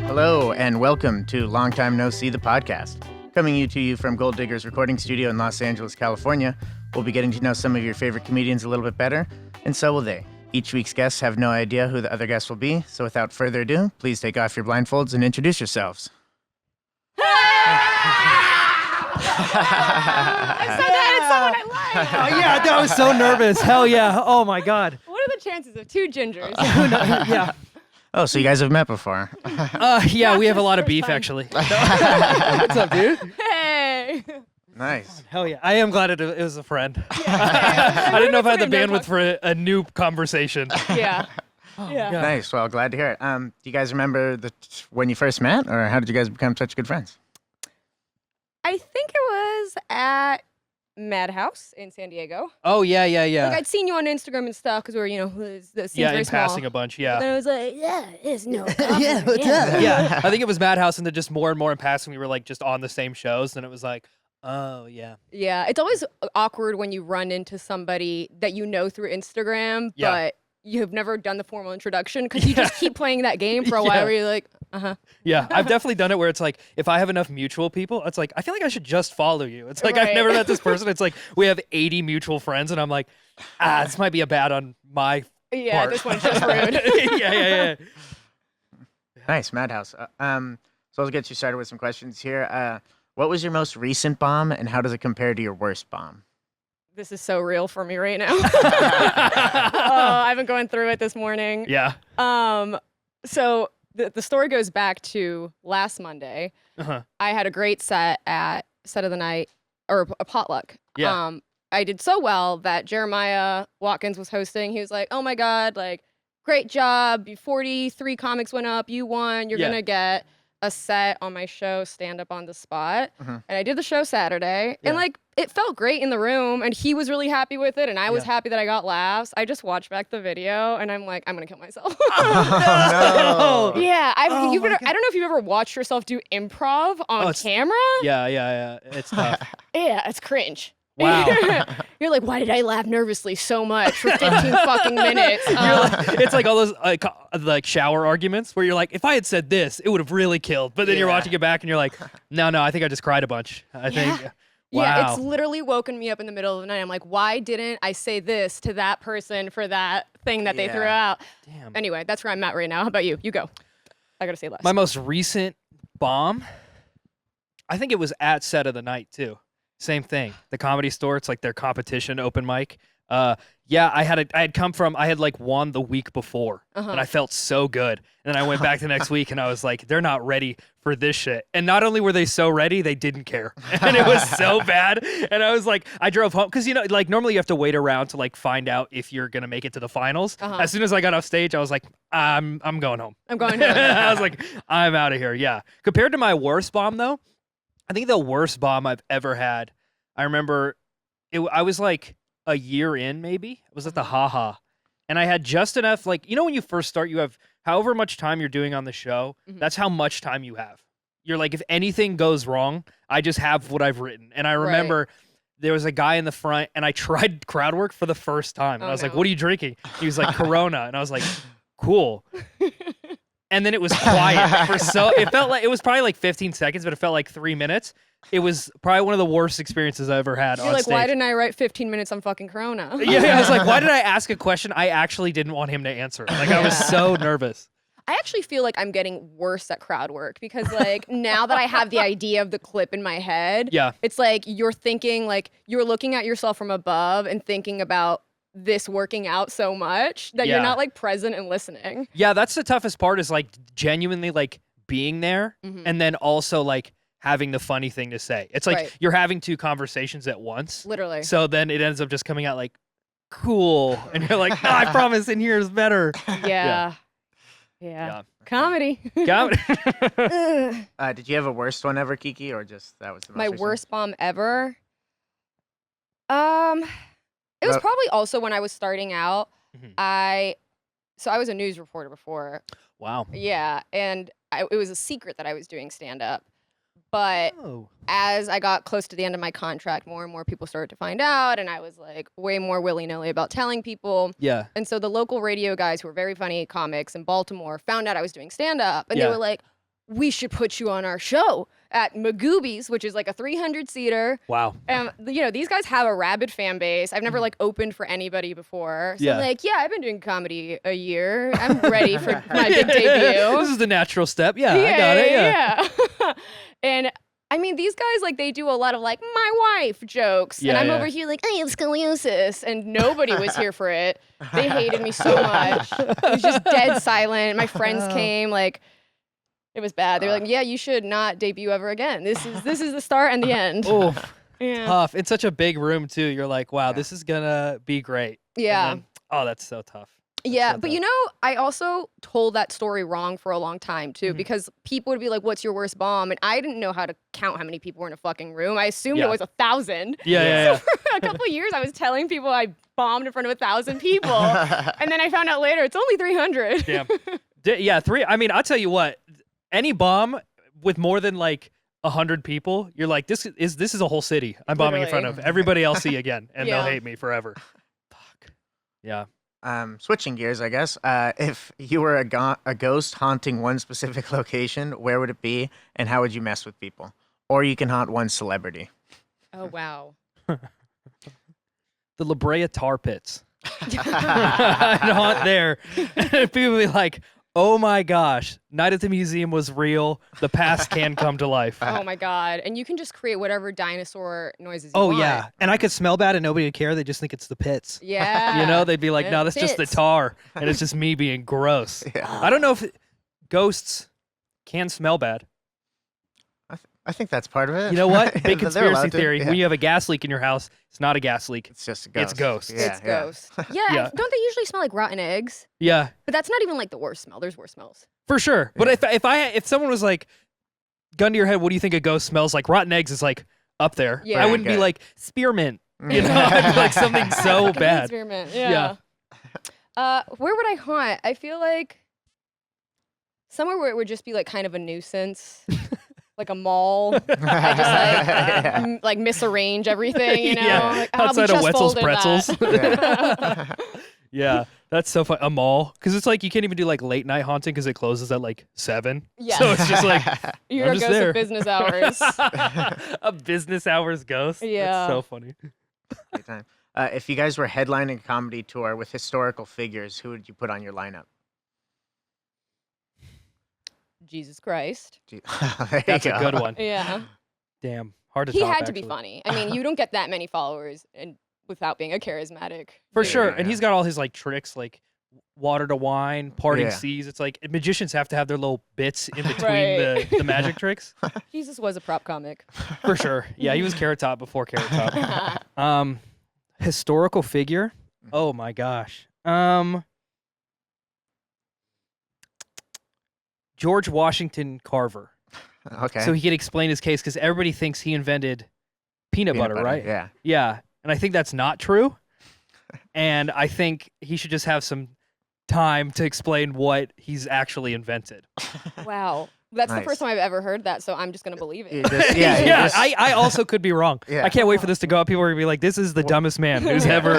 Hello, and welcome to Long Time No See, the podcast. Coming to you from Gold Digger's recording studio in Los Angeles, California. We'll be getting to know some of your favorite comedians a little bit better, and so will they. Each week's guests have no idea who the other guests will be, so without further ado, please take off your blindfolds and introduce yourselves. I said that at someone I like. Oh, yeah, I was so nervous. Hell yeah. Oh, my God. What are the chances of two gingers? Yeah. Oh, so you guys have met before. Yeah, we have a lot of First beef, time. actually. What's up, dude? Hey. Nice. Hell yeah. I am glad it was a friend. Yeah. I didn't know if I had the Never bandwidth talked- for a new conversation. Yeah. Yeah. God. Nice. Well, glad to hear it. Do you guys remember when you first met, or how did you guys become such good friends? I think it was at Madhouse in San Diego. Oh, yeah. Like I'd seen you on Instagram and stuff because we were, the scene's Yeah, very in small. passing a bunch, But yeah. then I was like, yeah, it's no. Yeah, what's yeah. up? Yeah, I think it was Madhouse, and then just more and more in passing, we were like just on the same shows, and it was like, oh, yeah. Yeah, it's always awkward when you run into somebody that you know through Instagram, Yeah. but you have never done the formal introduction because you just keep playing that game for a while Yeah. where you're like, Yeah, I've definitely done it where it's like, if I have enough mutual people, it's like, I feel like I should just follow you. It's like, I've Right. never met this person. It's like, we have 80 mutual friends, and I'm like, this might be a bad on my yeah, part. this one's just rude. yeah. Nice, Madhouse. So I'll get you started with some questions here. What was your most recent bomb, and how does it compare to your worst bomb? This is so real for me right now. I've been going through it this morning. Yeah. So the story goes back to last Monday. Uh-huh. I had a great set at Set of the Night, or a potluck. Yeah. I did so well that Jeremiah Watkins was hosting. He was like, oh my God, like, great job. 43 comics went up. You won. You're Yeah. going to get a set on my show, Stand Up on the Spot. Mhm. And I did the show Saturday. Yeah. And, like, it felt great in the room. And he was really happy with it. And I was Yeah. happy that I got laughs. I just watched back the video. And I'm like, I'm going to kill myself. Oh, no. Yeah, I Oh don't my know God. if you've ever watched yourself do improv on it's- camera. Yeah. It's tough. Yeah, it's cringe. Wow. You're like, why did I laugh nervously so much for 15 fucking minutes? It's like all those like shower arguments where you're like, if I had said this, it would have really killed. But then you're Yeah. watching it back and you're like, no, I think I just cried a bunch. I think. Yeah, Wow. it's literally woken me up in the middle of the night. I'm like, why didn't I say this to that person for that thing that they threw Yeah. out? Damn. Anyway, that's where I'm at right now. How about you? You go. I gotta say less. My most recent bomb, I think it was at Set of the Night too. Same thing. The Comedy Store. It's like their competition open mic. Yeah, I had like won the week before, and I felt so good. And then I went back the next week, and I was like, they're not ready for this shit. And not only were they so ready, they didn't care, and it was so bad. And I was like, I drove home because like normally you have to wait around to like find out if you're gonna make it to the finals. As soon as I got off stage, I was like, I'm going home. I'm going home. I was like, I'm out of here. Yeah. Compared to my worst bomb though, I think the worst bomb I've ever had. I remember I was like a year in, maybe. I was at the Haha, and I had just enough, like, when you first start, you have however much time you're doing on the show. That's how much time you have. You're like, if anything goes wrong, I just have what I've written. And I remember there was a guy in the front, and I tried crowd work for the first time. And I was like, what are you drinking? He was like, Corona. And I was like, cool. And then it was quiet it felt like it was probably like 15 seconds, but it felt like 3 minutes. It was probably one of the worst experiences I ever had You're on like, stage. why didn't I write 15 minutes on fucking Corona? Yeah, I was like, why did I ask a question I actually didn't want him to answer? Like, I was so nervous. I actually feel like I'm getting worse at crowd work because, like, now that I have the idea of the clip in my head, Yeah. it's like you're thinking, like, you're looking at yourself from above and thinking about this working out so much that you're Yeah. not, like, present and listening. Yeah, that's the toughest part is, like, genuinely, like, being there and then also, like, having the funny thing to say. It's like Right. you're having two conversations at once. Literally. So then it ends up just coming out like, cool. And you're like, no, I promise in here is better. Yeah. Comedy. Got it. Ugh. Did you have a worst one ever, Kiki, or just that was the most My recent? worst bomb ever. It was probably also when I was starting out. Mhm. I was a news reporter before. Wow. Yeah, and it was a secret that I was doing stand up. But Oh. as I got close to the end of my contract, more and more people started to find out, and I was like way more willy-nilly about telling people. Yeah. And so the local radio guys who were very funny comics in Baltimore found out I was doing stand-up, and Yeah. they were like, we should put you on our show at Magoobies, which is like a 300-seater. Wow. And these guys have a rabid fan base. I've never like opened for anybody before. So Yeah. I'm like, yeah, I've been doing comedy a year. I'm ready for my big debut. This is the natural step. Yeah, I got it. Yeah. And I mean, these guys, like, they do a lot of, like, my wife jokes. Yeah, and I'm yeah. over here, like, I have scoliosis. And nobody was here for it. They hated me so much. It was just dead silent. My friends came, like, it was bad. They were like, yeah, you should not debut ever again. This is the start and the end. Oh, Yeah. tough. It's such a big room, too. You're like, wow, this is going to be great. And Yeah. then- oh, that's so tough. Yeah, so but tough. I also told that story wrong for a long time too, because people would be like, "What's your worst bomb?" And I didn't know how to count how many people were in a fucking room. I assumed Yeah. it was 1,000. Yeah. So for a couple of years, I was telling people I bombed in front of 1,000 people, and then I found out later it's only 300. Damn. Yeah, 3. I mean, I'll tell you what. Any bomb with more than like 100 people, you're like, this is a whole city I'm bombing in front of. Everybody I'll see again, and Yeah. they'll hate me forever. Fuck. Yeah. Switching gears, I guess. If you were a ghost haunting one specific location, where would it be, and how would you mess with people? Or you can haunt one celebrity. Oh wow. The La Brea Tar Pits. I'd haunt there. And people would be like, oh my gosh, Night at the Museum was real. The past can come to life. Oh my god. And you can just create whatever dinosaur noises you Oh, want. yeah. And I could smell bad and nobody would care. They just think it's the pits. Yeah. You know, they'd be like, Yeah, no, that's just the pits. tar. And it's just me being gross. Yeah. I don't know if ghosts can smell bad. I think that's part of it. You know what? Big They're conspiracy allowed to, theory. yeah. When you have a gas leak in your house, it's not a gas leak. It's just a ghost. It's ghosts. Yeah, It's yeah. ghost. Yeah, Yeah. don't they usually smell like rotten eggs? Yeah, But that's not even like the worst smell. There's worse smells. for sure. But Yeah. if someone was like, gun to your head, what do you think a ghost smells like? Rotten eggs is like up there. Yeah. I wouldn't be Okay. like spearmint. You know, I'd be like something so I hate bad. Spearmint. Yeah. Where would I haunt? I feel like somewhere where it would just be like kind of a nuisance. Like a mall. I just Yeah. like misarrange everything, you know? Yeah. Like, oh, we Outside of just Wetzel's folded Pretzels. that. Yeah, that's so fun. A mall, because it's like you can't even do like late night haunting because it closes at like 7. Yeah. So it's just like You're I'm a just ghost there. of business hours. a business hours ghost. Yeah. That's so funny. Great time. If you guys were headlining a comedy tour with historical figures, who would you put on your lineup? Jesus Christ. There you That's a go. good one. Yeah. Damn, hard to He top, had to be actually. funny. I mean, you don't get that many followers and without being a charismatic. For dude. sure. Yeah, And yeah. he's got all his like tricks, like water to wine, parting Yeah. seas. It's like magicians have to have their little bits in between Right. the magic tricks. Jesus was a prop comic. For sure. Yeah, he was Carrot Top before Carrot Top. Historical figure. Oh my gosh. George Washington Carver. Okay. So he could explain his case because everybody thinks he invented peanut butter, right? Yeah. Yeah. And I think that's not true. And I think he should just have some time to explain what he's actually invented. Wow. That's the Nice. first time I've ever heard that, so I'm just going to believe You it. just- yeah. you Yeah, just- I also could be wrong. Yeah. I can't wait for this to go up. People are going to be like, this is the dumbest man who's ever,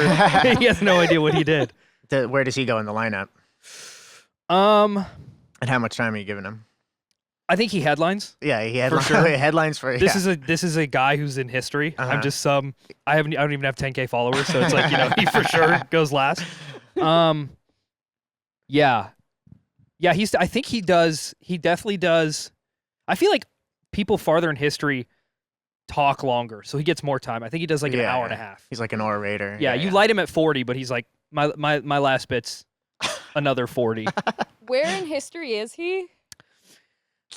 he has no idea what he did. Where does he go in the lineup? Um, And how much time are you giving him? I think he headlines. Yeah, he had For sure. headlines for. This yeah. this is a guy who's in history. Uh-huh. I'm just I don't even have 10K followers, so it's like, you know, he for sure goes last. Yeah. I think he definitely does. I feel like people farther in history talk longer, so he gets more time. I think he does like an Yeah, hour and a yeah. half. He's like an orator. Yeah, you light him at 40, but he's like, my last bit's another 40. Where in history is he?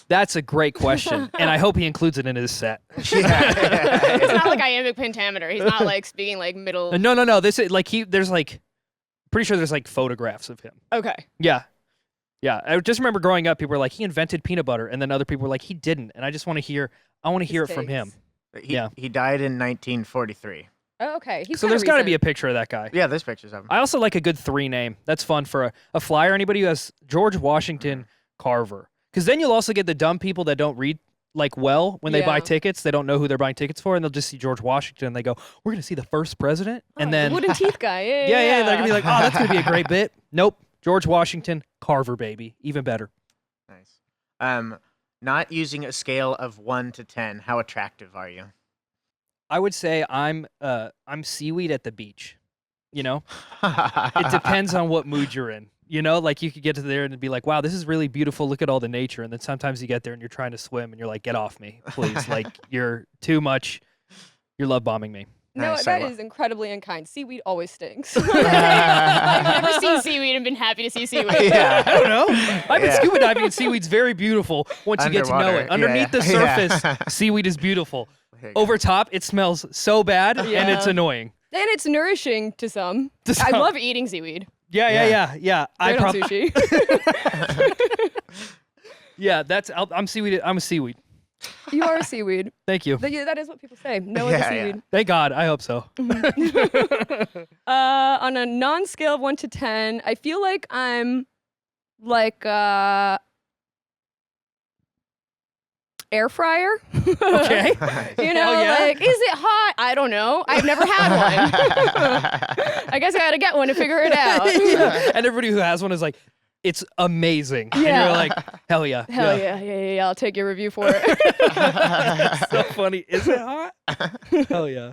That's a great question, and I hope he includes it in his set. It's not like iambic pentameter. He's not like speaking like middle. No. This is like there's like, pretty sure there's like photographs of him. Okay. Yeah. I just remember growing up, people were like, he invented peanut butter, and then other people were like, he didn't. And I just want to hear it from him. He, he died in 1943. Oh, okay. He's So there's got to be a picture of that guy. Yeah, there's pictures of him. I also like a good 3 name. That's fun for a flyer. Anybody who has George Washington Carver. Because then you'll also get the dumb people that don't read like well when they buy Yeah. tickets. They don't know who they're buying tickets for, and they'll just see George Washington. And they go, "We're gonna see the first president," Oh, and the then wooden teeth guy. Yeah, yeah, they're gonna be like, "Oh, that's gonna be a great bit." Nope, George Washington, Carver, baby, even better. Nice. Not using a scale of 1 to 10, how attractive are you? I would say I'm seaweed at the beach. You know, it depends on what mood you're in. You know, like you could get to there and be like, wow, this is really beautiful. Look at all the nature. And then sometimes you get there and you're trying to swim and you're like, get off me, please. Like you're too much. You're love bombing me. No, Nice, that I is incredibly unkind. Seaweed always stinks. I've never seen seaweed and been happy to see seaweed. Yeah. I don't know. I've been Yeah. scuba diving and seaweed's very beautiful once you get to know Underwater, it. Underneath the yeah. surface, seaweed is beautiful. There you go. Over top, it smells so bad and Yeah. it's annoying. And it's nourishing to some. To I some. love eating seaweed. Yeah. Great on sushi. Yeah, I'm seaweed. I'm a seaweed. You are a seaweed. Thank you. That is what people say. Noah's a Yeah, seaweed. Thank God. I hope so. On a non-scale of 1 to 10, I feel like I'm like air fryer. Okay. You know, Hell yeah. like, is it hot? I don't know. I've never had one. I guess I gotta get one to figure it out. Yeah. And everybody who has one is like, it's amazing. And Yeah. you're like, hell yeah. Hell yeah. I'll take your review for it. It's so funny. Is it hot? Hell yeah.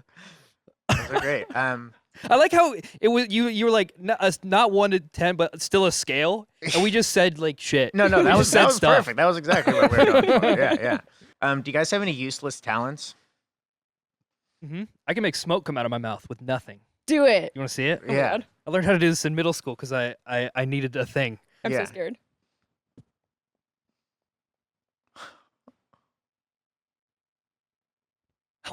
Those are great. I like how it was. You were like not 1 to 10, but still a scale, and we just said like shit. No, We that just was said stuff. perfect. That was exactly what we were going for. Yeah. Do you guys have any useless talents? I can make smoke come out of my mouth with nothing. Do it. You want to see it? Oh my Yeah. God. I learned how to do this in middle school because I needed a thing. I'm Yeah. so scared.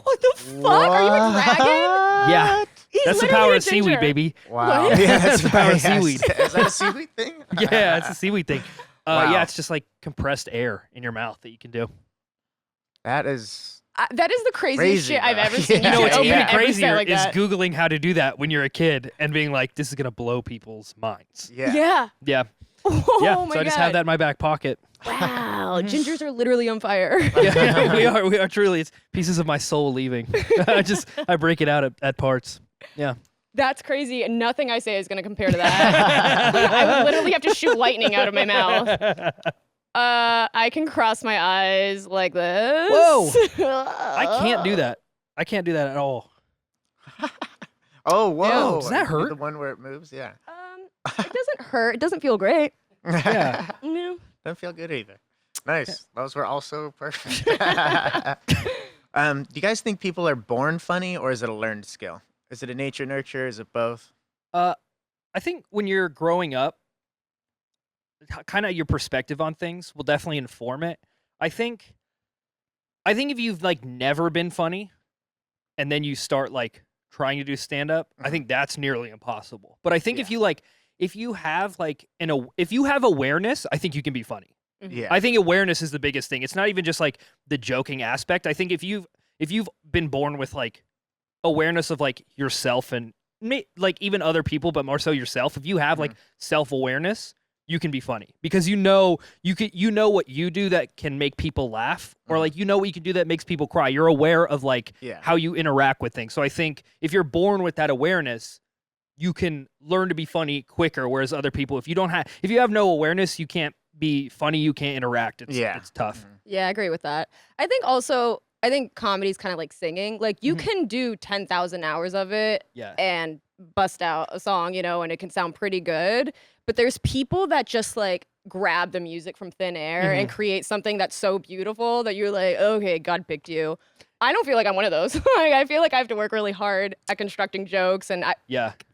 What the fuck? Are you a dragon? Yeah. He's That's the literally power a of seaweed, ginger. baby. Wow. What? Yeah, That's the power of yes. seaweed. Is that a seaweed thing? Yeah, it's a seaweed thing. Wow. Yeah, it's just like compressed air in your mouth that you can do. That is. That is the craziest Crazy, shit I've bro. ever seen. Yeah. You know You what's can even open every set crazier like is that. Googling how to do that when you're a kid and being like, this is going to blow people's minds. Yeah. Yeah. Yeah. Oh Yeah. my So I just God. have that in my back pocket. Wow. Gingers are literally on fire. Yeah, we are truly. It's pieces of my soul leaving. I break it out at parts. Yeah. That's crazy. And nothing I say is going to compare to that. I would literally have to shoot lightning out of my mouth. I can cross my eyes like this. Whoa. I can't do that. I can't do that at all. Oh, whoa. Ew, does that You do hurt? The one where it moves? Yeah. It doesn't hurt. It doesn't feel great. Yeah. No. Doesn't feel good either. Nice. Those were also perfect. Do you guys think people are born funny or is it a learned skill? Is it a nature nurture? Is it both? I think when you're growing up, kind of your perspective on things will definitely inform it. I think if you've like never been funny and then you start like trying to do stand up, I think that's nearly impossible. But I think if you have awareness, I think you can be funny. Yeah. I think awareness is the biggest thing. It's not even just like the joking aspect. I think if you've been born with like awareness of like yourself and like even other people, but more so yourself, if you have like self-awareness, you can be funny because you know what you do that can make people laugh, or like what you can do that makes people cry. You're aware of like how you interact with things. So I think if you're born with that awareness, you can learn to be funny quicker. Whereas other people, if you have no awareness, you can't be funny. You can't interact. It's tough. Yeah, I agree with that. I think comedy is kind of like singing. Like you can do 10,000 hours of it and bust out a song, and it can sound pretty good. But there's people that just like grab the music from thin air and create something that's so beautiful that you're like, okay, God picked you. I don't feel like I'm one of those. Like, I feel like I have to work really hard at constructing jokes and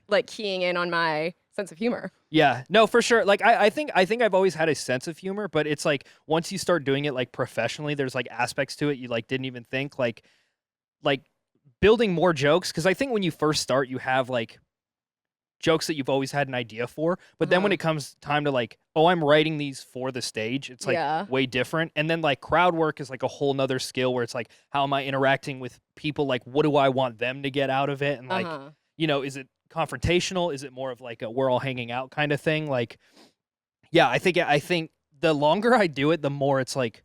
like keying in on my sense of humor. Yeah, no, for sure. Like I think I've always had a sense of humor, but it's like once you start doing it like professionally, there's like aspects to it you like didn't even think, like building more jokes. Because I think when you first start, you have like jokes that you've always had an idea for, but then when it comes time to like, oh, I'm writing these for the stage, it's like way different. And then like crowd work is like a whole nother skill where it's like, how am I interacting with people? Like, what do I want them to get out of it? And like, is it confrontational? Is it more of like a we're all hanging out kind of thing? Like, yeah, I think the longer I do it, the more it's like,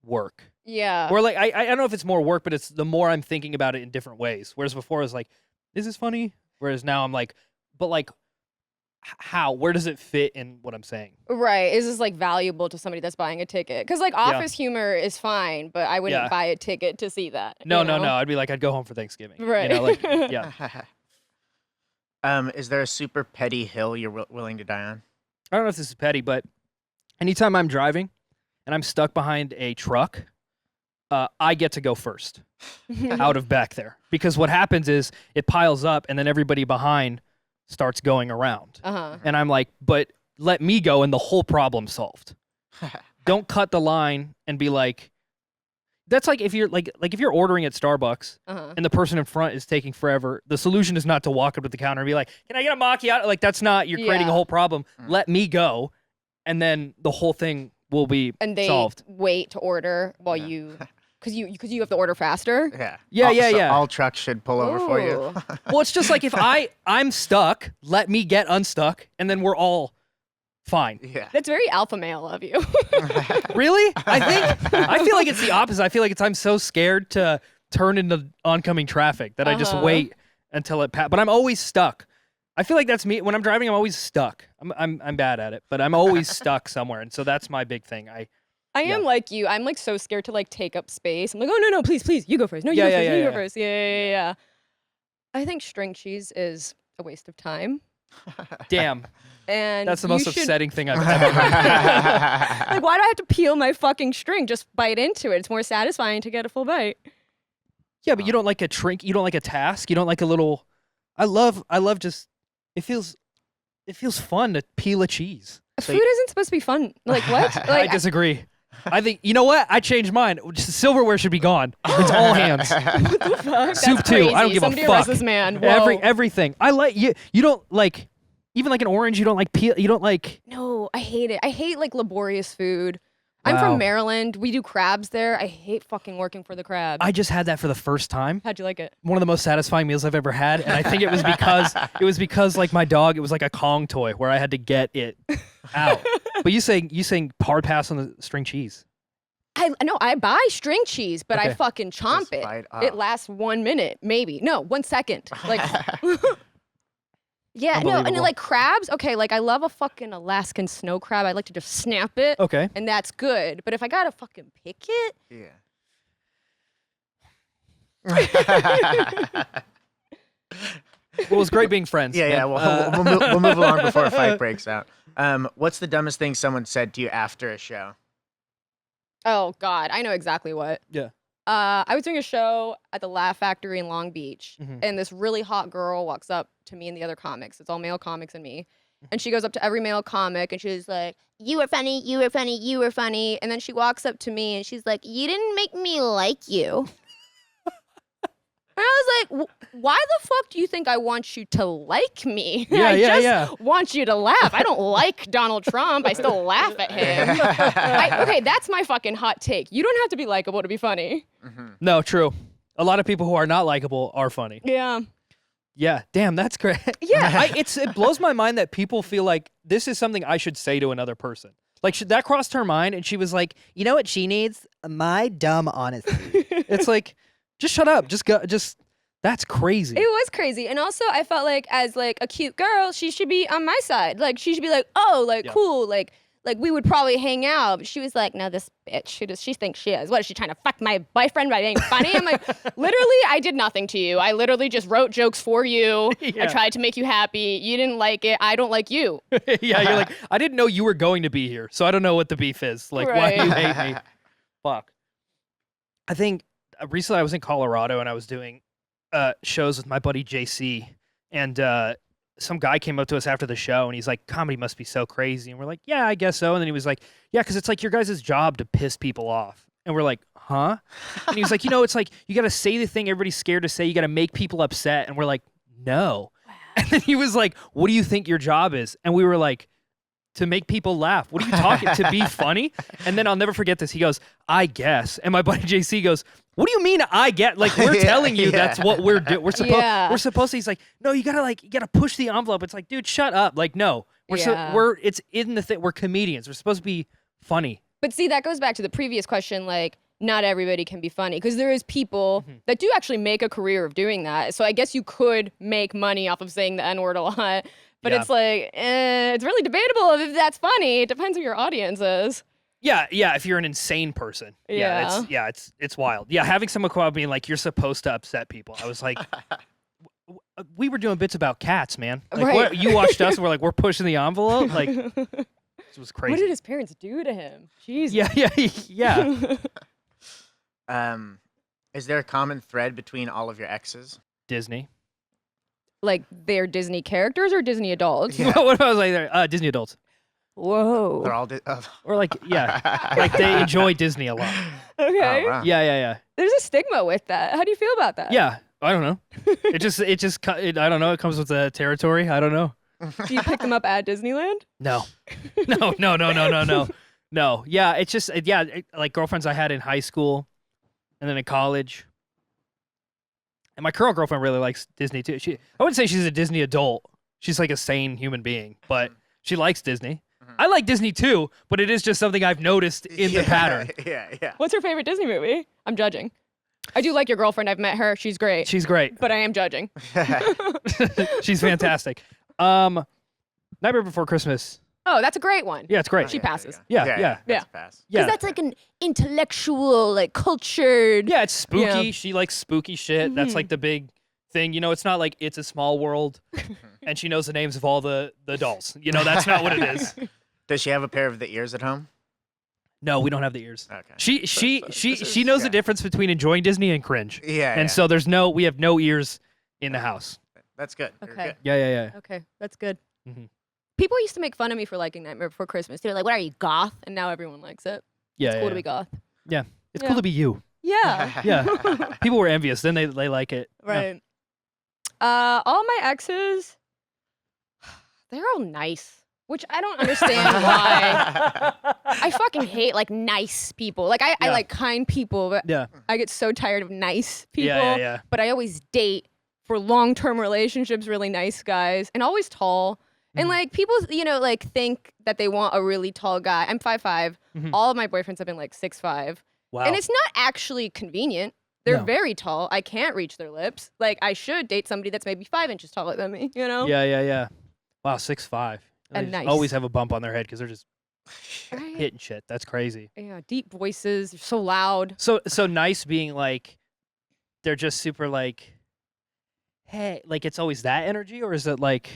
work. Yeah. Or like I don't know if it's more work, but it's the more I'm thinking about it in different ways. Whereas before I was like, is this funny? Whereas now I'm like, but like how? Where does it fit in what I'm saying? Right. Is this like valuable to somebody that's buying a ticket? Because like office humor is fine, but I wouldn't buy a ticket to see that. No, you know? no. I'd be like, I'd go home for Thanksgiving. Right. You know, like, yeah. Is there a super petty hill you're willing to die on? I don't know if this is petty, but anytime I'm driving and I'm stuck behind a truck, I get to go first out of back there. Because what happens is it piles up and then everybody behind starts going around. And I'm like, but let me go and the whole problem's solved. Don't cut the line and be like, that's like if you're like if you're ordering at Starbucks and the person in front is taking forever, the solution is not to walk up to the counter and be like, can I get a macchiato? Like that's not, you're creating a whole problem. Let me go and then the whole thing will be and they solved. Wait to order while you, because you have to order faster. So all trucks should pull over for you. Well, it's just like if I'm stuck, let me get unstuck, and then we're all fine. Yeah. That's very alpha male of you. Really? I feel like it's the opposite. I feel like I'm so scared to turn into oncoming traffic that I just wait until it passes. But I'm always stuck. I feel like that's me. When I'm driving, I'm always stuck. I'm bad at it, but I'm always stuck somewhere, and so that's my big thing. I am like you. I'm like so scared to like take up space. I'm like, oh no, please, you go first. No, you go first. You go first. Yeah. I think string cheese is a waste of time. Damn. And that's the most upsetting thing I've ever heard. Like, why do I have to peel my fucking string? Just bite into it. It's more satisfying to get a full bite. Yeah, but you don't like a trink. You don't like a task. You don't like a little. I love just. It feels fun to peel a cheese. Food isn't supposed to be fun. Like what? Like, I disagree. I think, you know what? I changed mine. Silverware should be gone. It's all hands. What the fuck? Soup That's too. crazy. I don't give Somebody a fuck. arrest this man. Whoa. Everything. I like you. You don't like even like an orange. You don't like peel. You don't like. No, I hate it. I hate like laborious food. I'm from Maryland. We do crabs there. I hate fucking working for the crab. I just had that for the first time. How'd you like it? One of the most satisfying meals I've ever had, and I think it was because like my dog, it was like a Kong toy where I had to get it out. But you saying hard pass on the string cheese. I buy string cheese, but I fucking chomp Just it. It lasts 1 minute, maybe. No, 1 second. Like yeah, no, and like crabs, okay, like I love a fucking Alaskan snow crab. I like to just snap it. Okay. And that's good. But if I gotta fucking pick it. Well, it was great being friends. Yeah. We'll move along before a fight breaks out. What's the dumbest thing someone said to you after a show? Oh God, I know exactly what. Yeah. I was doing a show at the Laugh Factory in Long Beach, and this really hot girl walks up to me and the other comics. It's all male comics and me. And she goes up to every male comic, and she's like, you were funny, you were funny, you were funny. And then she walks up to me, and she's like, you didn't make me like you. And I was like, why the fuck do you think I want you to like me? I just want you to laugh. I don't like Donald Trump. I still laugh at him. Okay, that's my fucking hot take. You don't have to be likable to be funny. No, true. A lot of people who are not likable are funny. Yeah. Yeah. Damn, that's great. Yeah. It blows my mind that people feel like this is something I should say to another person. Like, that crossed her mind, and she was like, you know what she needs? My dumb honesty. It's like, just shut up. Just go. Just that's crazy. It was crazy. And also I felt like as like a cute girl, she should be on my side. Like she should be like, oh, like cool. Like we would probably hang out. But she was like, no, this bitch, she thinks she is. What is she trying to fuck my boyfriend by being funny? I'm like, literally, I did nothing to you. I literally just wrote jokes for you. I tried to make you happy. You didn't like it. I don't like you. Yeah, you're like, I didn't know you were going to be here, so I don't know what the beef is. Like, why do you hate me? Fuck. I think recently I was in Colorado and I was doing shows with my buddy JC, and some guy came up to us after the show and he's like, comedy must be so crazy. And we're like, yeah, I guess so. And then he was like, yeah, because it's like your guys' job to piss people off. And we're like, huh? And he was like, it's like you got to say the thing everybody's scared to say. You got to make people upset. And we're like, no. Wow. And then he was like, what do you think your job is? And we were like, to make people laugh. What are you talking? To be funny? And then I'll never forget this. He goes, I guess. And my buddy JC goes, what do you mean I get? Like, we're telling you that's what we're doing. We're supposed to. He's like, no, you gotta push the envelope. It's like, dude, shut up. Like, no, it's in the thing. We're comedians. We're supposed to be funny. But see, that goes back to the previous question. Like, not everybody can be funny, because there is people that do actually make a career of doing that. So I guess you could make money off of saying the N-word a lot, but it's like, it's really debatable if that's funny. It depends who your audience is. Yeah, if you're an insane person. It's wild. Yeah, having someone come out being like, you're supposed to upset people. I was like, we were doing bits about cats, man. Like, what, you watched us and we're like, we're pushing the envelope? Like, this was crazy. What did his parents do to him? Jesus. Yeah. Is there a common thread between all of your exes? Disney. Like, they're Disney characters or Disney adults? Yeah. What if I was like there? Disney adults. Whoa. They're all Or like, like they enjoy Disney a lot. Okay. Oh, wow. Yeah. There's a stigma with that. How do you feel about that? Yeah, I don't know. I don't know. It comes with the territory. I don't know. Do you pick them up at Disneyland? No. No. Yeah, it's just, like girlfriends I had in high school and then in college. And my current girlfriend really likes Disney too. I wouldn't say she's a Disney adult. She's like a sane human being, but she likes Disney. I like Disney too, but it is just something I've noticed in the pattern. Yeah. What's your favorite Disney movie? I'm judging. I do like your girlfriend. I've met her. She's great. She's great. But I am judging. She's fantastic. Nightmare Before Christmas. Oh, that's a great one. Yeah, it's great. She passes. Yeah. That's a pass. Yeah. Because that's like an intellectual, like cultured. Yeah, it's spooky. Yeah. She likes spooky shit. That's like the big thing. You know, it's not like It's a Small World and she knows the names of all the dolls. You know, that's not what it is. Does she have a pair of the ears at home? No, we don't have the ears. Okay. She knows the difference between enjoying Disney and cringe. Yeah. And so we have no ears in the house. That's good. You're Okay. good. Yeah. Okay, that's good. Mhm. People used to make fun of me for liking Nightmare Before Christmas. They're like, what are you, goth? And now everyone likes it. Yeah. It's cool to be goth. Yeah. It's Yeah. cool to be you. Yeah. Yeah. People were envious. Then they like it. Right. All my exes, they're all nice, which I don't understand why. I fucking hate like nice people. Like I like kind people, but Yeah. I get so tired of nice people. Yeah. But I always date for long-term relationships really nice guys and always tall. And like people, like think that they want a really tall guy. I'm 5'5". Mhm. All of my boyfriends have been like 6'5". Wow. And it's not actually convenient. They're No. very tall. I can't reach their lips. Like I should date somebody that's maybe 5 inches taller than me, Yeah. Wow, 6'5". And They nice. always have a bump on their head because they're just Right? hitting shit. That's crazy. Yeah, deep voices. They're so loud. So nice being like, they're just super like, hey, like it's always that energy, or is it like,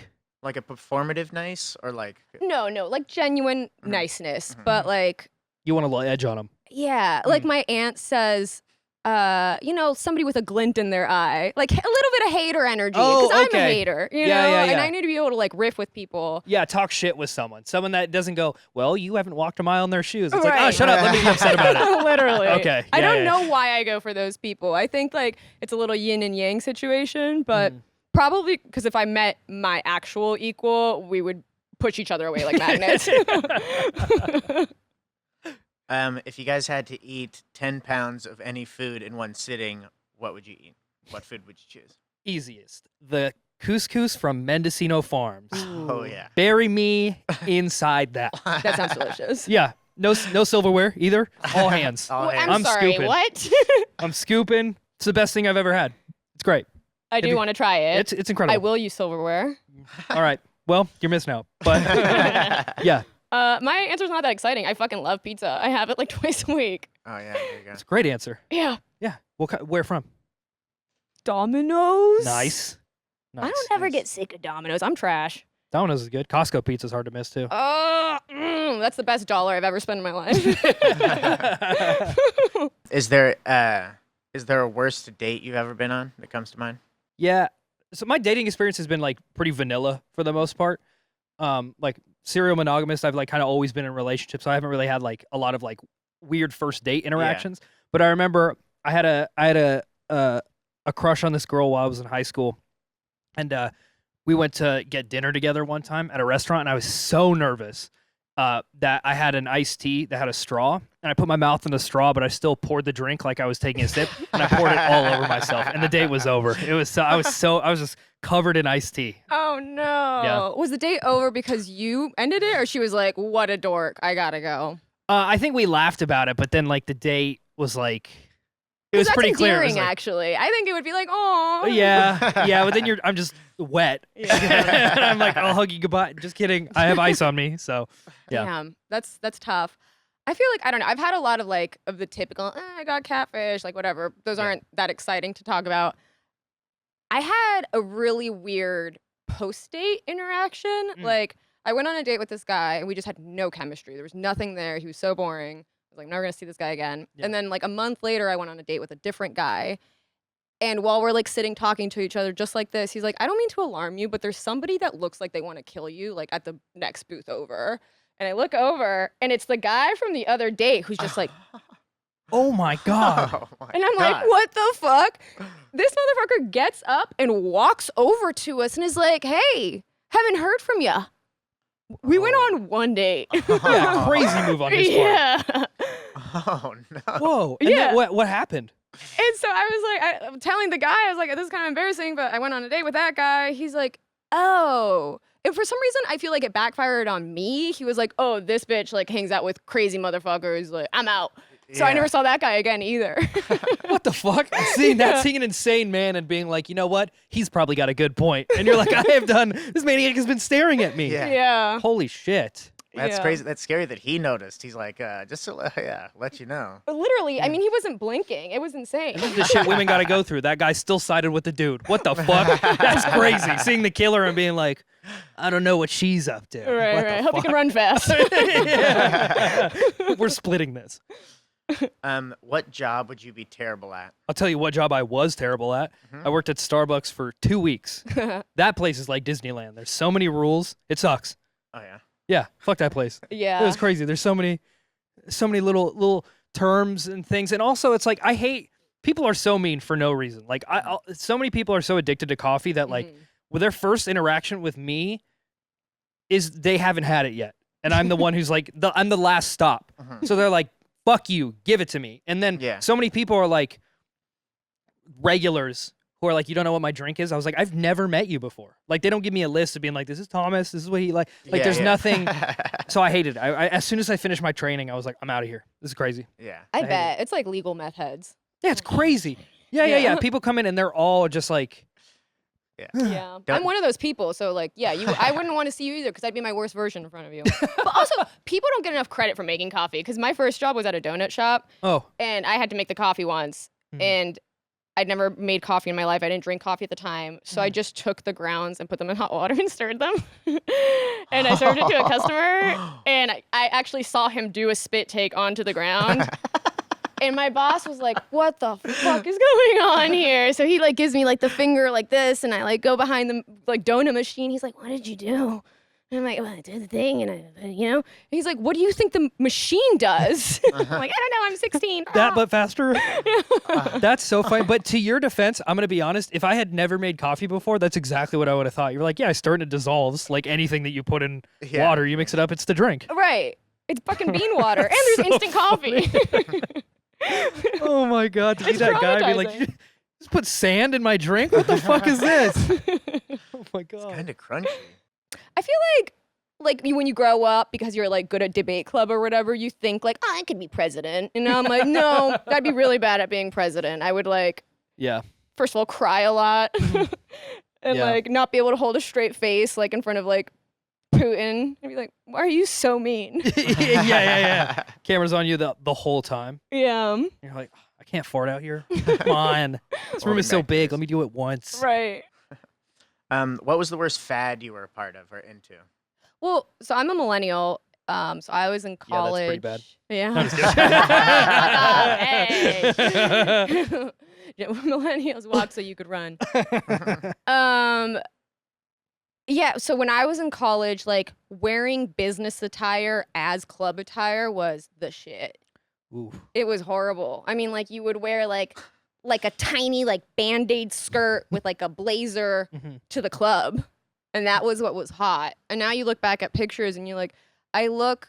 Like a performative nice or like No, like genuine niceness. But like, you want a little edge on them? yeah, like my aunt says, somebody with a glint in their eye, like a little bit of hater energy. Oh, Because I'm okay. a hater, Yeah. and I need to be able to like riff with people. Yeah, talk shit with someone that doesn't go, well, you haven't walked a mile in their shoes. It's like, oh, Right. shut up, let me be upset about it. Literally. Okay, I yeah, don't yeah. know why I go for those people. I think like it's a little yin and yang situation, but probably because if I met my actual equal, we would push each other away like magnets. if you guys had to eat 10 pounds of any food in one sitting, what would you eat? What food would you choose? Easiest. The couscous from Mendocino Farms. Oh yeah. Bury me inside that. That sounds delicious. Yeah, no silverware either. All hands. All Well, hands. I'm I'm sorry, scooping. what? I'm scooping. It's the best thing I've ever had. It's great. I do want to try it. It's incredible. I will use silverware. All right. Well, you're missing out. But yeah, My answer's not that exciting. I fucking love pizza. I have it like twice a week. Oh yeah, there you go. it's a great answer. Yeah. Yeah. Where from? Domino's. Nice. I don't ever get sick of Domino's. I'm trash. Domino's is good. Costco pizza's hard to miss too. That's the best dollar I've ever spent in my life. Is there a worst date you've ever been on that comes to mind? Yeah. So my dating experience has been like pretty vanilla for the most part. Like serial monogamous. I've like kind of always been in relationships, so I haven't really had like a lot of like weird first date interactions. But I remember I had a crush on this girl while I was in high school, and we went to get dinner together one time at a restaurant, and I was so nervous that I had an iced tea that had a straw, and I put my mouth in the straw, but I still poured the drink like I was taking a sip, and I poured it all over myself, and the date was over. It was I was just covered in iced tea. Oh no. Yeah. Was the date over because you ended it, or she was like, what a dork, I gotta go? I think we laughed about it, but then like the date was like, it 'Cause was that's pretty clear. It was endearing, like, actually. I think it would be like, oh. yeah, but then I'm just wet. Yeah. And I'm like, I'll hug you goodbye. Just kidding. I have ice on me, so yeah. Damn, that's tough. I feel like, I don't know. I've had a lot of like of the typical, I got catfish, like whatever. Those aren't that exciting to talk about. I had a really weird post-date interaction. Like, I went on a date with this guy and we just had no chemistry. There was nothing there. He was so boring. I was like, never gonna see this guy again. Yeah. And then like a month later, I went on a date with a different guy. And while we're like sitting talking to each other just like this, he's like, I don't mean to alarm you, but there's somebody that looks like they want to kill you, like at the next booth over. And I look over and it's the guy from the other date who's just like, Oh my god. Oh my and I'm like, God. what the fuck? This motherfucker gets up and walks over to us and is like, hey, haven't heard from ya. We went on one date. Yeah, crazy move on his part. Yeah. Oh no. Whoa. And Yeah. then what happened? And so I was like, I'm telling the guy, I was like, this is kind of embarrassing, but I went on a date with that guy. He's like, oh. And for some reason, I feel like it backfired on me. He was like, oh, this bitch like hangs out with crazy motherfuckers. Like, I'm out. So I Yeah. never saw that guy again either. What the fuck? Seeing an insane man and being like, you know what? He's probably got a good point. And you're like, this maniac has been staring at me. Yeah. Yeah. Holy shit. That's Yeah. crazy. That's scary that he noticed. He's like, just to let you know. But literally, I mean, he wasn't blinking. It was insane. This is the shit women got to go through. That guy still sided with the dude. What the fuck? That's crazy. Seeing the killer and being like, I don't know what she's up to. Right, What the right. Hope you can fuck? run fast. Yeah. We're splitting this. What job would you be terrible at? I'll tell you what job I was terrible at. Mhm. I worked at Starbucks for 2 weeks. That place is like Disneyland. There's so many rules. It sucks. Oh yeah. Yeah, fuck that place. Yeah. It was crazy. There's so many little terms and things, and also it's like I hate people are so mean for no reason. Like so many people are so addicted to coffee that like with their first interaction with me is they haven't had it yet, and I'm the one who's like I'm the last stop. Mhm. So they're like, "Fuck you, give it to me." And then Yeah. so many people are like regulars who are like, "You don't know what my drink is." I was like, "I've never met you before." Like they don't give me a list of being like, "This is Thomas. This is what he like." Like Yeah, there's yeah. nothing. So I hated it. I as soon as I finished my training, I was like, I'm out of here. This is crazy. Yeah. I hate bet. It's like legal meth heads. Yeah, it's crazy. Yeah. Yeah. People come in and they're all just like, Yeah. Don't- I'm one of those people. So like, yeah, I wouldn't want to see you either because I'd be my worst version in front of you. But also, people don't get enough credit for making coffee because my first job was at a donut shop oh, and I had to make the coffee once. Mhm. And I'd never made coffee in my life. I didn't drink coffee at the time. So I just took the grounds and put them in hot water and stirred them. And I served it to a customer. And I actually saw him do a spit take onto the ground. And my boss was like, what the fuck is going on here? So he like gives me like the finger like this. And I like go behind the like donut machine. He's like, what did you do? And I'm like, well, I did the thing. And and he's like, what do you think the machine does? I'm like, I don't know. I'm 16. that but faster. That's so funny. But to your defense, I'm gonna be honest. If I had never made coffee before, that's exactly what I would have thought. You're like, yeah, I stir it and it dissolves like anything that you put in Yeah. water. You mix it up, it's the drink. Right. It's fucking bean water. And there's So instant coffee. Oh my god, to be It's that guy, be like, traumatizing. just put sand in my drink. What the fuck is this? Oh my god. Kind of crunchy. I feel like when you grow up because you're like good at debate club or whatever, you think like, oh, I could be president. And I'm like, no, I'd be really bad at being president. I would like, Yeah. first of all, cry a lot and Yeah. like not be able to hold a straight face like in front of like Putin. I'd be like, why are you so mean? yeah. Camera's on you the whole time. Yeah. You're like, I can't fart out here. Come on. This room is so big. Let me do it once. Right. What was the worst fad you were a part of or into? Well, so I'm a millennial. So I was in Yeah, that's college. pretty bad. Yeah. I'm just kidding. Hey. Millennials walk so you could run. Yeah, so when I was in college, like wearing business attire as club attire was the shit. Ooh. It was horrible. I mean, like you would wear like a tiny like Band-Aid skirt with like a blazer Mhm. to the club. And that was what was hot. And now you look back at pictures and you're like, I look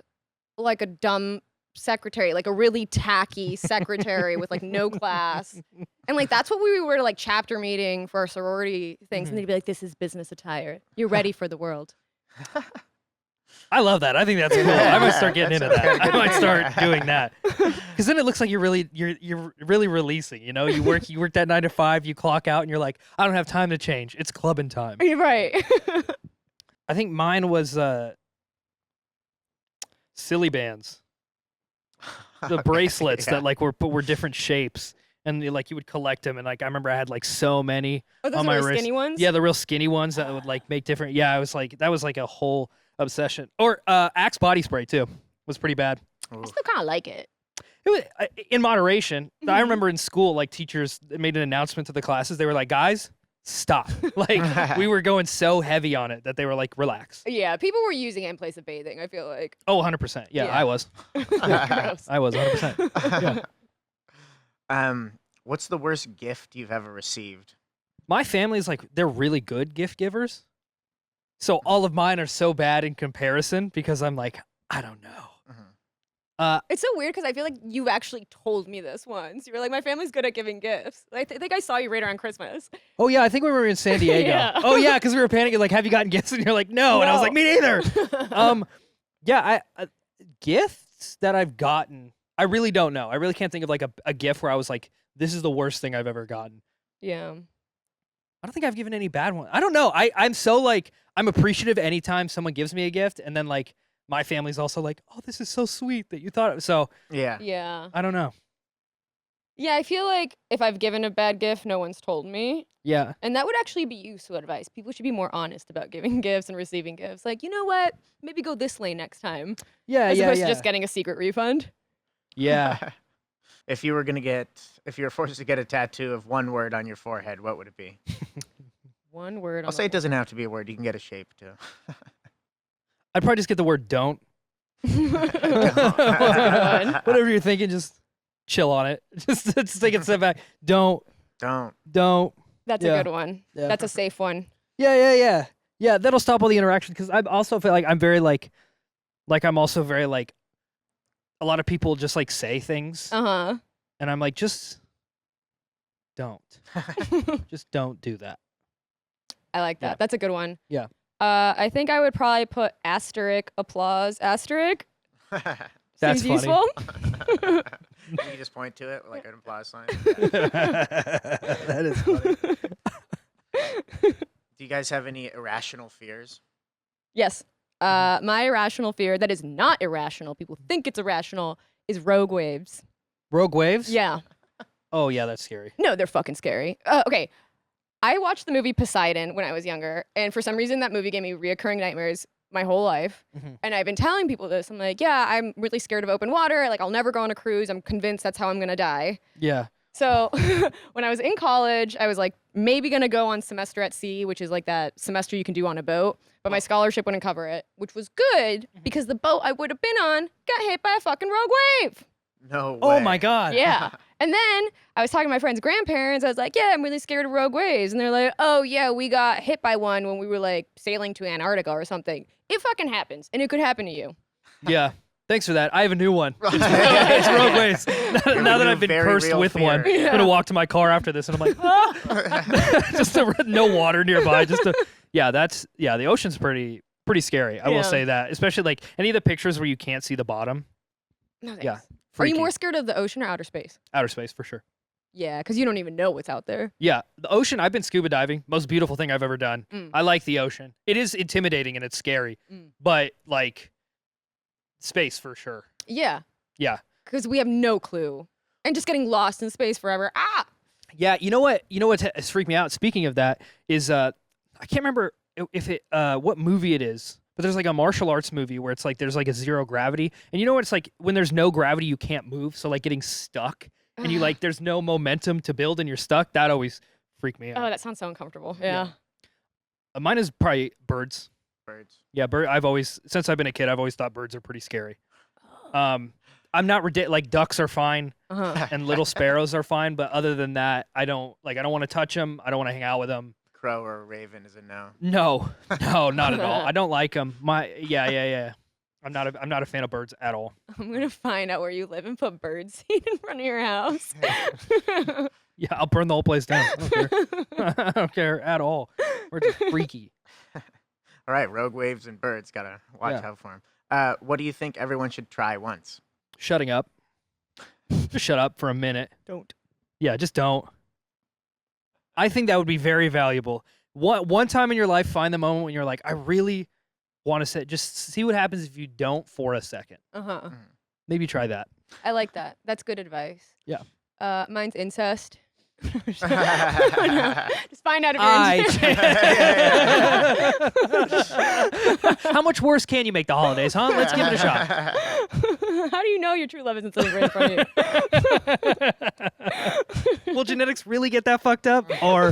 like a dumb secretary, like a really tacky secretary with like no class. And like that's what we were to like chapter meeting for our sorority things. And they'd be like, this is business attire. You're ready for the world. I love that. I think that's cool. I might start getting into That's that. a I might good start idea. doing that because then it looks like you're really releasing. You know, you work that 9 to 5, you clock out, and you're like, I don't have time to change. It's clubbing time. You're right. I think mine was silly bands, the Okay, bracelets yeah. that like were different shapes, and like you would collect them. And like I remember I had like so many Oh, those on are my really wrist. skinny ones? Yeah, the real skinny ones that would like make different. Yeah, I was like that was like a whole obsession. Or Axe body spray too was pretty bad. I still kind of like it. It was in moderation. I Mhm. remember in school, like teachers made an announcement to the classes. They were like, "Guys, stop!" Like we were going so heavy on it that they were like, "Relax." Yeah, people were using it in place of bathing, I feel like. Oh, 100%. Yeah, Yeah. I was. Gross. I was 100%. Yeah. What's the worst gift you've ever received? My family's like they're really good gift givers. So all of mine are so bad in comparison because I'm like, I don't know. It's so weird because I feel like you've actually told me this once. You were like, my family's good at giving gifts. I think I saw you right around Christmas. Oh yeah, I think we were in San Diego. Yeah. Oh yeah, because we were panicking. Like, have you gotten gifts? And you're like, no. And I was like, me neither. Yeah, gifts that I've gotten, I really don't know. I really can't think of like a gift where I was like, this is the worst thing I've ever gotten. Yeah. I don't think I've given any bad ones. I don't know. I'm so like I'm appreciative anytime someone gives me a gift, and then like my family's also like, oh, this is so sweet that you thought. So Yeah. Yeah. I don't know. Yeah, I feel like if I've given a bad gift, no one's told me. Yeah. And that would actually be useful advice. People should be more honest about giving gifts and receiving gifts. Like, you know what? Maybe go this lane next time. Yeah. As yeah. opposed Yeah. to just getting a secret refund. Yeah. If you were forced to get a tattoo of one word on your forehead, what would it be? One word. I'll say it doesn't have to be a word. You can get a shape too. I'd probably just get the word don't. That's a good one. Whatever you're thinking, just chill on it. Just take a step back. Don't. Don't. That's Yeah. a good one. Yeah. That's a safe one. Yeah. That'll stop all the interaction because I also feel like I'm very like I'm also very like a lot of people just like say things Uh and I'm like just don't. huh. Just don't do that. I like that. Yeah. That's a good one. Yeah. I think I would probably put asterisk applause asterisk. That's Seems funny. useful. You just point to it like an applause sign. That is funny. Do you guys have any irrational fears? Yes. My irrational fear that is not irrational, people think it's irrational, is rogue waves. Rogue waves? Yeah. Oh yeah, that's scary. No, they're fucking scary. Okay. I watched the movie Poseidon when I was younger, and for some reason that movie gave me reoccurring nightmares my whole life. Mhm. And I've been telling people this. I'm like, yeah, I'm really scared of open water. Like, I'll never go on a cruise. I'm convinced that's how I'm gonna die. Yeah. So when I was in college, I was like maybe gonna go on semester at sea, which is like that semester you can do on a boat, but my scholarship wouldn't cover it, which was good because the boat I would have been on got hit by a fucking rogue wave. No way. Oh my god. Yeah. And then I was talking to my friend's grandparents. I was like, yeah, I'm really scared of rogue waves. And they're like, oh, yeah, we got hit by one when we were like sailing to Antarctica or something. It fucking happens. And it could happen to you. Yeah. Thanks for that. I have a new one. It's rogue waves. Now that I've been Very cursed real with one, fear. I'm gonna walk to my car after this, and I'm like, just no water nearby. The ocean's pretty scary. I Yeah. will say that, especially like any of the pictures where you can't see the bottom. No thanks. Yeah, Are you freaky. more scared of the ocean or outer space? Outer space for sure. Yeah, because you don't even know what's out there. Yeah, the ocean. I've been scuba diving. Most beautiful thing I've ever done. Mm. I like the ocean. It is intimidating and it's scary, but like space for sure. Yeah. Yeah. Because we have no clue. And just getting lost in space forever. Ah! Yeah, you know what has freaked me out. Speaking of that, is I can't remember if it what movie it is, but there's like a martial arts movie where it's like there's like a zero gravity, and you know what it's like when there's no gravity you can't move, so like getting stuck and you like there's no momentum to build and you're stuck. That always freaked me Oh, out. that sounds so uncomfortable. Yeah. Mine is probably birds. Birds. Yeah, since I've been a kid, I've always thought birds are pretty scary. I'm not like ducks are fine. Uh-huh. And little sparrows are fine, but other than that, I don't want to touch them. I don't want to hang out with them. Crow or raven is a no. No, not at all. I don't like them. Yeah. I'm not a fan of birds at all. I'm going to find out where you live and put bird seed in front of your house. Yeah, I'll burn the whole place down. I don't care. I don't care at all. We're just freaky. All right, rogue waves and birds. Gotta watch Yeah. out for them. What do you think everyone should try once? Shutting up. Just shut up for a minute. Don't. Yeah, just don't. I think that would be very valuable. One time in your life, find the moment when you're like, I really want to say, just see what happens if you don't for a second. Uh-huh. Maybe try that. I like that. That's good advice. Yeah. Mine's incest. Just find out if you're into How much worse can you make the holidays, huh? Let's give it a shot. How do you know your true love isn't sitting right in front of you? Will genetics really get that fucked up? Or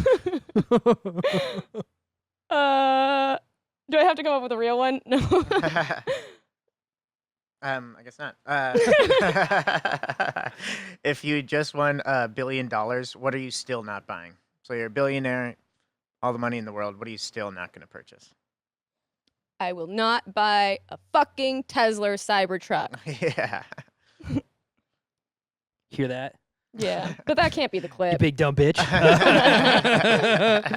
Do I have to come up with a real one? No. I guess not. If you just won $1 billion, what are you still not buying? So you're a billionaire, all the money in the world. What are you still not going to purchase? I will not buy a fucking Tesla Cybertruck. Yeah. hear that? Yeah, but that can't be the You clip. big dumb bitch.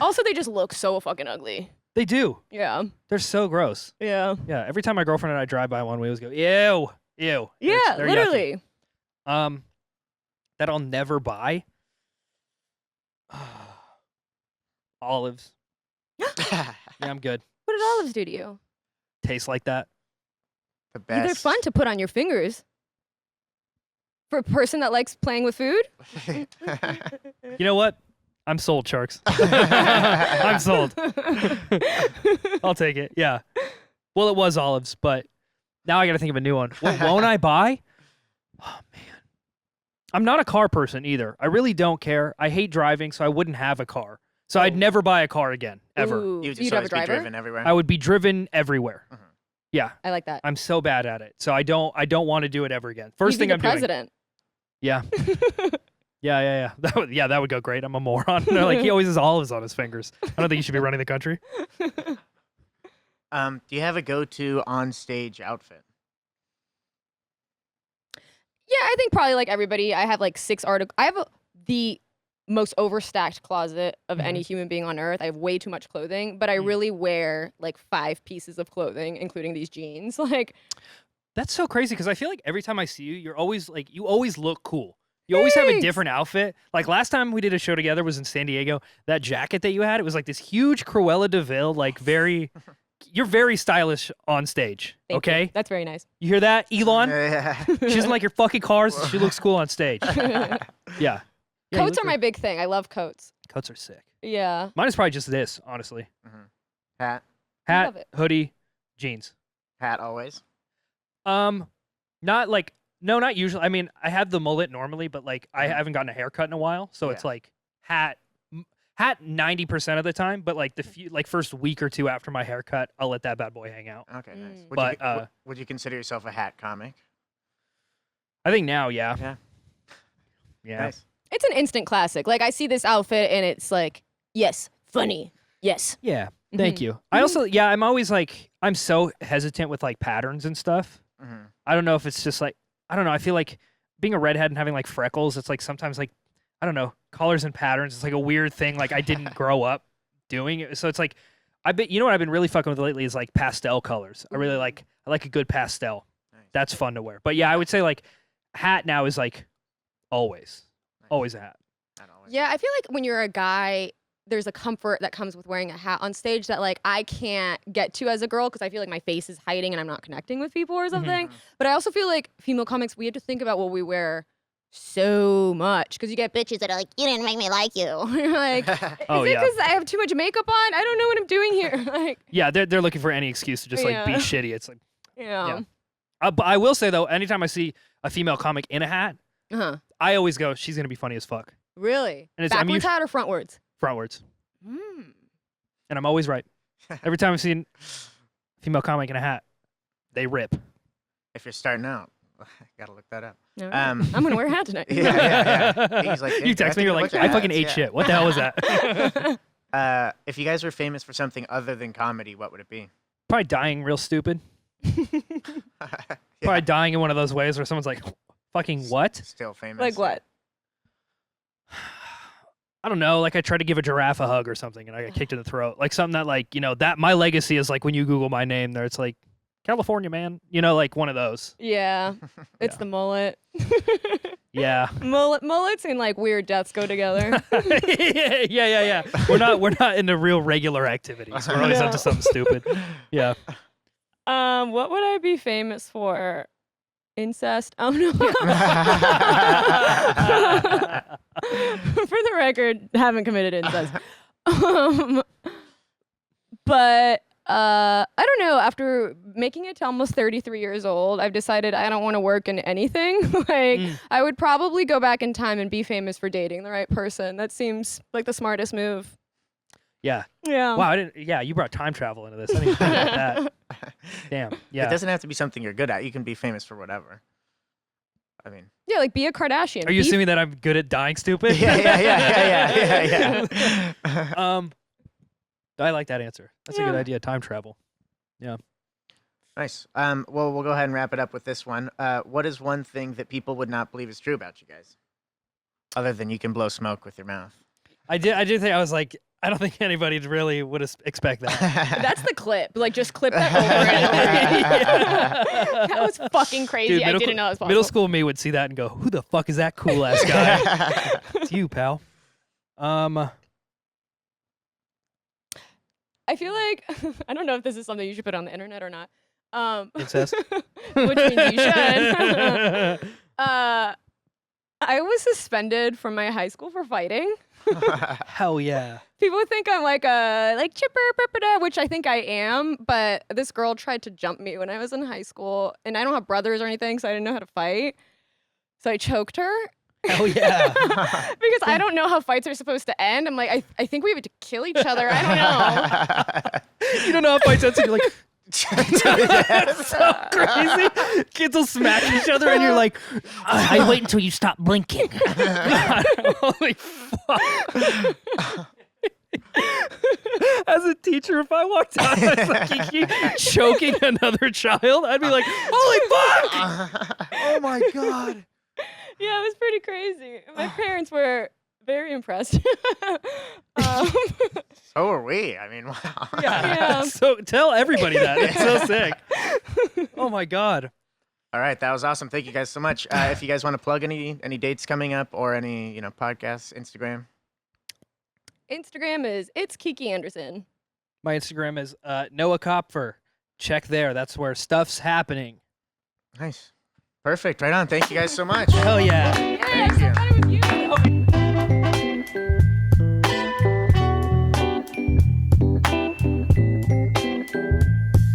Also, they just look so fucking ugly. They do. Yeah. They're so gross. Yeah. Yeah. Every time my girlfriend and I drive by one, we always go, ew, ew. Yeah, They're literally. yucky. That I'll never buy. Olives. Yeah, I'm good. What did olives do to you? Tastes like that. The Yeah, best. they're fun to put on your fingers. For a person that likes playing with food? You know what? I'm sold, Sharks. I'm sold. I'll take it. Yeah. Well, it was olives, but now I got to think of a new one. What won't I buy? Oh, man. I'm not a car person either. I really don't care. I hate driving, so I wouldn't have a car. So I'd never buy a car again, ever. Ooh, You would so just you'd have a always be driver? driven everywhere. I would be driven everywhere. Mhm. Yeah. I like that. I'm so bad at it. So I don't want to do it ever again. First You'd be thing the I'm doing. president. Yeah. Yeah. That would go great. I'm a moron. They're like, he always has olives on his fingers. I don't think he should be running the country. Do you have a go-to on-stage outfit? Yeah, I think probably like everybody. I have like 6 articles. I have the most overstacked closet of any human being on earth. I have way too much clothing, but I really wear like 5 pieces of clothing, including these jeans. Like, That's so crazy because I feel like every time I see you, you're always like, you always look cool. You always have a Thanks. different outfit. Like last time we did a show together was in San Diego. That jacket that you had, it was like this huge Cruella de Vil, like you're very stylish on stage. thank you. Okay? That's very nice. You hear that, Elon? Yeah. She doesn't like your fucking cars. She looks cool on stage. Yeah. Yeah, you Coats look are my big thing. I love coats. great. Coats are sick. Yeah. Mine is probably just this, honestly. Hat. I love Hat, it. hoodie, jeans. Hat always. Not like not usually. I mean, I have the mullet normally, but like I haven't gotten a haircut in a while, so it's Yeah. like hat 90% of the time, but like the first week or two after my haircut, I'll let that bad boy hang out. Okay, nice. Mm. Would But, you, would you consider yourself a hat comic? I think now, yeah. Yeah. Yeah. Nice. It's an instant classic. Like, I see this outfit and it's like, yes, funny. Yes. Yeah. Thank you. I also I'm always like I'm so hesitant with like patterns and stuff. Mhm. I don't know if it's just like I don't know. I feel like being a redhead and having like freckles, it's like sometimes like I don't know, colors and patterns. It's like a weird thing. Like I didn't grow up doing it. So it's like you know what I've been really fucking with lately is like pastel colors. I like a good pastel. Nice. That's fun to wear. But yeah, I would say like hat now is like always a hat. Hat always. Yeah, I feel like when you're a guy, there's a comfort that comes with wearing a hat on stage that like I can't get to as a girl because I feel like my face is hiding and I'm not connecting with people or something. But I also feel like female comics, we have to think about what we wear so much because you get bitches that are like, you didn't make me like you. You're like, is Oh, it yeah. because I have too much makeup on? I don't know what I'm doing here. Like, Yeah, they're looking for any excuse to just like be Yeah. shitty. It's like yeah. but I will say though, anytime I see a female comic in a hat, Uh-huh. I always go, she's gonna be funny as fuck. Really? And it's- I'm Backwards usu- hat or frontwards? Frontwards. Mm. And I'm always right. Every time I've seen a female comic in a hat, they rip. If you're starting out, gotta look that up. All right. I'm gonna wear a hat tonight. Yeah. He's like, You text me, you're like, I fucking ate shit. What the hell was that? If you guys were famous for something other than comedy, what would it be? Probably dying real stupid. Yeah, Probably dying in one of those ways where someone's like, fucking what? still famous. Like what? I don't know, like I tried to give a giraffe a hug or something and I got kicked in the throat. Like something that like, that my legacy is like when you Google my name there, it's like California man, like one of those. Yeah. It's the mullet. Yeah. Mullets and like weird deaths go together. yeah. We're not into real regular activities. We're always up to something stupid. Yeah. What would I be famous for? Incest? Oh no. For the record, haven't committed incest. But I don't know. After making it to almost 33 years old, I've decided I don't want to work in anything. I would probably go back in time and be famous for dating the right person. That seems like the smartest move. Yeah. Yeah. Wow. You brought time travel into this. I didn't think about that. Damn. Yeah. It doesn't have to be something you're good at. You can be famous for whatever. I mean. Yeah, like be a Kardashian. Are you assuming that I'm good at dying stupid? Yeah. I like that answer. That's a good idea. Time travel. Yeah. Nice. Well, we'll go ahead and wrap it up with this one. What is one thing that people would not believe is true about you guys? Other than you can blow smoke with your mouth. I did think I was like, I don't think anybody really would expect that. That's the clip. Like, just clip that over and over. That was fucking crazy. Dude, I didn't know it was possible. Middle school me would see that and go, "Who the fuck is that cool ass guy?" It's you, pal. I feel like I don't know if this is something you should put on the internet or not. Incest. Which means you should. I was suspended from my high school for fighting. Hell yeah. People think I'm like a chipper, which I think I am, but this girl tried to jump me when I was in high school, and I don't have brothers or anything, so I didn't know how to fight. So I choked her. Hell yeah. Because I don't know how fights are supposed to end. I'm like, I think we have to kill each other. I don't know. You don't know how fights end, so you're like, that's so crazy. Kids will smack each other, and you're like, I wait until you stop blinking. God, holy fuck. As a teacher, if I walked out as like Kiki choking another child, I'd be like, holy fuck! Oh my God. Yeah, it was pretty crazy. My parents were very impressed. So are we. I mean, wow. Yeah. So tell everybody that. It's so sick. Oh my God. All right, that was awesome. Thank you guys so much. If you guys want to plug any dates coming up or any podcasts, Instagram. Instagram is it's Kiki Andersen. My Instagram is Noah Copfer. Check there. That's where stuff's happening. Nice. Perfect. Right on. Thank you guys so much. Hell yeah. Thank you.